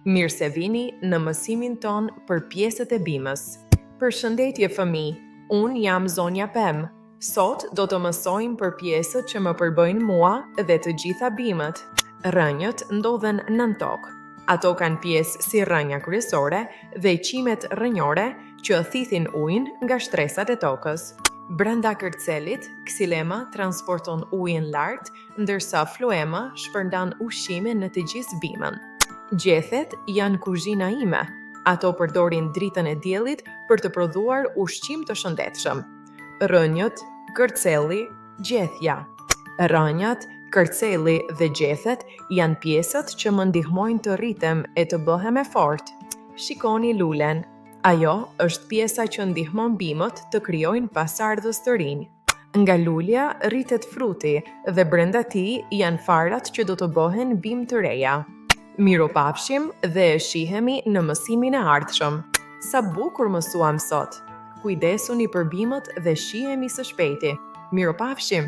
Mirë se vini në mësimin ton për pjesët e bimës. Përshëndetje fëmijë, unë jam Zonja Pem. Sot do të mësojmë për pjesët që më përbëjnë mua dhe të gjitha bimët. Rënjët ndodhen nën tokë. Ato kanë pjesë si rënja kryesore dhe qimet rënjore që thithin ujin nga shtresat e tokës. Brenda kërcelit, ksilema transporton ujin lart, ndërsa floema shpërndan ushqimin në të gjithë bimën. Gjethet janë kuzhina ime. Ato përdorin dritën e diellit për të prodhuar ushqim të shëndetshëm. Rënjët, kërceli, gjethja. Rënjat, kërceli dhe gjethet janë pjesët që më ndihmojnë të rritem e të bëhem e fortë. Shikoni lulen. Ajo është pjesa që ndihmon bimët të krijojnë pasardhës të rinj. Nga lulja rritet fruti dhe brenda tij janë farat që do të bëhen bimë të reja. Miropafshim dhe e shihemi në mësimin e ardhshëm. Sa bukur mësuam sot. Kujdesuni për bimët dhe shihemi së shpejti. Miropafshim.